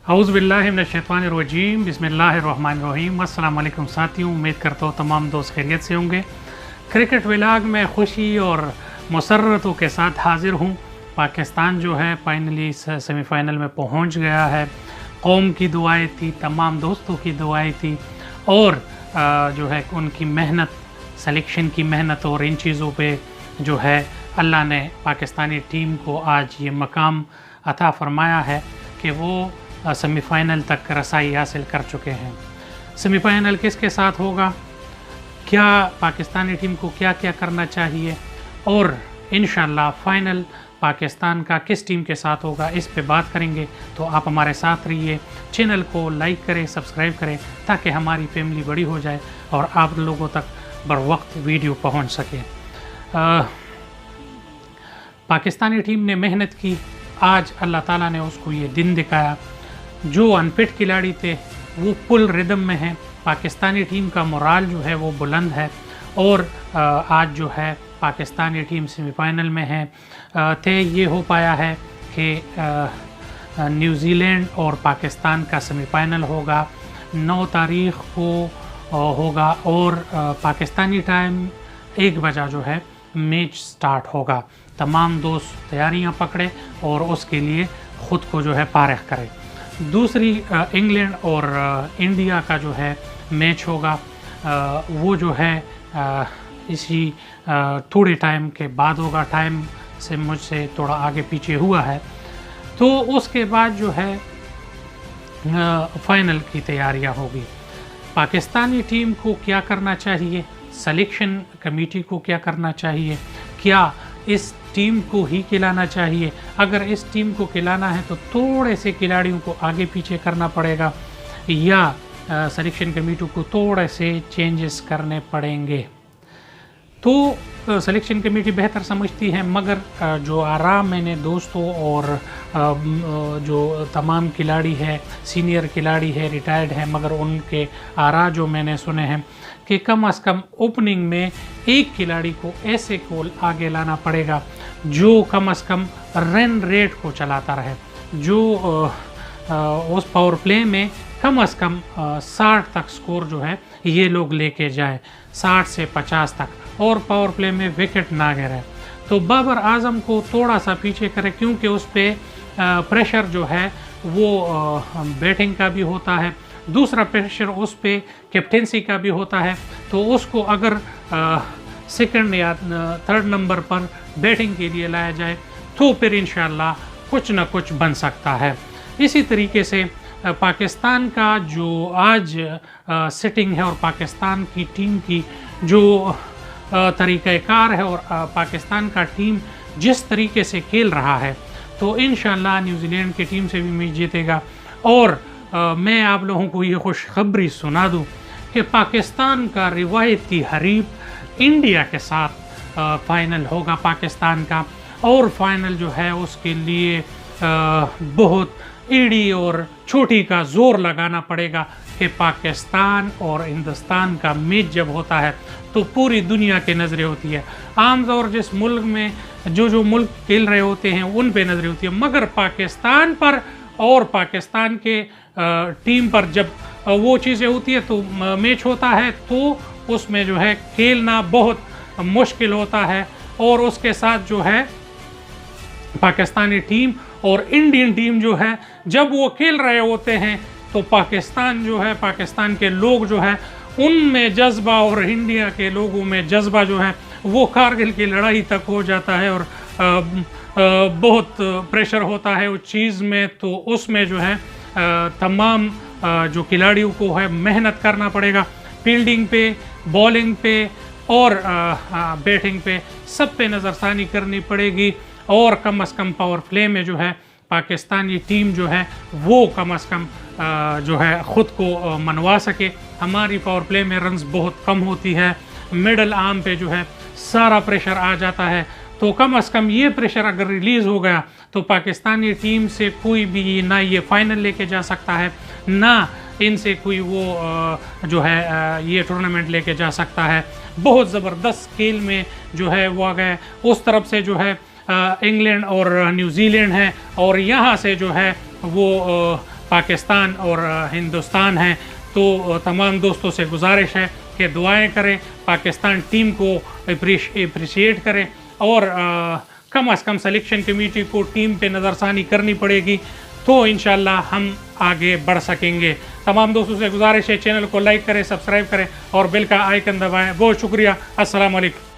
औज़ु बिल्लाहि मिनश्शैतानिर्रजीम बिस्मिल्लाहिर्रहमानिर्रहीम। अस्सलाम वालेकुम साथियों, उम्मीद करता हूँ तमाम दोस्त खैरियत से होंगे। क्रिकेट व्लॉग में खुशी और मसरतों के साथ हाज़िर हूँ। पाकिस्तान जो है फाइनली सेमीफाइनल में पहुँच गया है। कौम की दुआएं थी, तमाम दोस्तों की दुआएं थी और जो है उनकी मेहनत, सिलेक्शन की मेहनत और इन चीज़ों पे जो है अल्लाह ने पाकिस्तानी टीम को आज ये मकाम अता फ़रमाया है कि वो सेमीफाइनल तक रसाई हासिल कर चुके हैं। सेमीफाइनल किसके साथ होगा, क्या पाकिस्तानी टीम को क्या क्या करना चाहिए और इंशाल्लाह फ़ाइनल पाकिस्तान का किस टीम के साथ होगा, इस पे बात करेंगे। तो आप हमारे साथ रहिए, चैनल को लाइक करें, सब्सक्राइब करें ताकि हमारी फैमिली बड़ी हो जाए और आप लोगों तक बर वक्त वीडियो पहुंच सके। पाकिस्तानी टीम ने मेहनत की, आज अल्लाह ताला ने उसको ये दिन दिखाया। जो अनफिट खिलाड़ी थे वो फुल रिदम में हैं। पाकिस्तानी टीम का मोराल जो है वो बुलंद है और आज जो है पाकिस्तानी टीम सेमीफाइनल में है। तय ये हो पाया है कि न्यूजीलैंड और पाकिस्तान का सेमीफाइनल होगा, 9 तारीख को होगा और पाकिस्तानी टाइम 1 बजे जो है मैच स्टार्ट होगा। तमाम दोस्त तैयारियां पकड़े और उसके लिए ख़ुद को जो है फारिग करें। दूसरी इंग्लैंड और इंडिया का जो है मैच होगा, वो जो है इसी थोड़े टाइम के बाद होगा। टाइम से मुझसे थोड़ा आगे पीछे हुआ है। तो उसके बाद जो है फाइनल की तैयारियां होगी। पाकिस्तानी टीम को क्या करना चाहिए, सिलेक्शन कमेटी को क्या करना चाहिए, क्या इस टीम को ही खिलाना चाहिए, अगर इस टीम को खिलाना है तो थोड़े से खिलाड़ियों को आगे पीछे करना पड़ेगा या सिलेक्शन कमेटी को थोड़े से चेंजेस करने पड़ेंगे। तो सिलेक्शन कमेटी बेहतर समझती है, मगर जो आराम मैंने दोस्तों और जो तमाम खिलाड़ी है, सीनियर खिलाड़ी है, रिटायर्ड है, मगर उनके आरा जो मैंने सुने हैं कि कम से कम ओपनिंग में एक खिलाड़ी को ऐसे को आगे लाना पड़ेगा जो कम से कम रन रेट को चलाता रहे, जो उस पावर प्ले में कम से कम 60 तक स्कोर जो है ये लोग लेके जाए, 60 से 50 तक, और पावर प्ले में विकेट ना गिरे। तो बाबर आजम को थोड़ा सा पीछे करे क्योंकि उस पर प्रेशर जो है वो बैटिंग का भी होता है, दूसरा प्रेशर उस पर कैप्टेंसी का भी होता है। तो उसको अगर सेकंड या थर्ड नंबर पर बैटिंग के लिए लाया जाए तो फिर इंशाल्लाह कुछ ना कुछ बन सकता है। इसी तरीके से पाकिस्तान का जो आज सिटिंग है और पाकिस्तान की टीम की जो तरीक़ाकार है और पाकिस्तान का टीम जिस तरीके से खेल रहा है, तो इंशाल्लाह न्यूजीलैंड की टीम से भी मैच जीतेगा। और मैं आप लोगों को ये खुशखबरी सुना दूं कि पाकिस्तान का रिवायती हरीफ इंडिया के साथ फाइनल होगा पाकिस्तान का, और फाइनल जो है उसके लिए बहुत ईड़ी और छोटी का जोर लगाना पड़ेगा कि पाकिस्तान और हिंदुस्तान का मैच जब होता है तो पूरी दुनिया की नज़रें होती है। आमतौर जिस मुल्क में जो मुल्क खेल रहे होते हैं उन पे नज़रें होती है, मगर पाकिस्तान पर और पाकिस्तान के टीम पर जब वो चीज़ें होती है तो मैच होता है तो उसमें जो है खेलना बहुत मुश्किल होता है। और उसके साथ जो है पाकिस्तानी टीम और इंडियन टीम जो है जब वो खेल रहे होते हैं तो पाकिस्तान जो है, पाकिस्तान के लोग जो है उनमें जज्बा और इंडिया के लोगों में जज्बा जो है वो कारगिल की लड़ाई तक हो जाता है और बहुत प्रेशर होता है उस चीज़ में। तो उसमें जो है तमाम जो खिलाड़ियों को है मेहनत करना पड़ेगा, फील्डिंग पे, बॉलिंग पे और बैटिंग पे, सब पे नज़रसानी करनी पड़ेगी। और कम से कम पावर प्ले में जो है पाकिस्तानी टीम जो है वो कम से कम जो है ख़ुद को मनवा सके। हमारी पावर प्ले में रन्स बहुत कम होती है, मिडल आर्म पे जो है सारा प्रेशर आ जाता है। तो कम से कम ये प्रेशर अगर रिलीज़ हो गया तो पाकिस्तानी टीम से कोई भी ना ये फाइनल लेके जा सकता है, ना इनसे कोई वो जो है ये टूर्नामेंट लेके जा सकता है। बहुत ज़बरदस्त खेल में जो है वो आ गए। उस तरफ से जो है इंग्लैंड और न्यूजीलैंड है और यहाँ से जो है वो پاکستان اور ہندوستان ہیں، تو تمام دوستوں سے گزارش ہے کہ دعائیں کریں، پاکستان ٹیم کو اپریشیٹ کریں، اور کم از کم سلیکشن کمیٹی کو ٹیم پہ نظر ثانی کرنی پڑے گی تو انشاءاللہ ہم آگے بڑھ سکیں گے۔ تمام دوستوں سے گزارش ہے چینل کو لائک کریں، سبسکرائب کریں اور بیل کا آئیکن دبائیں۔ بہت شکریہ، السلام علیکم۔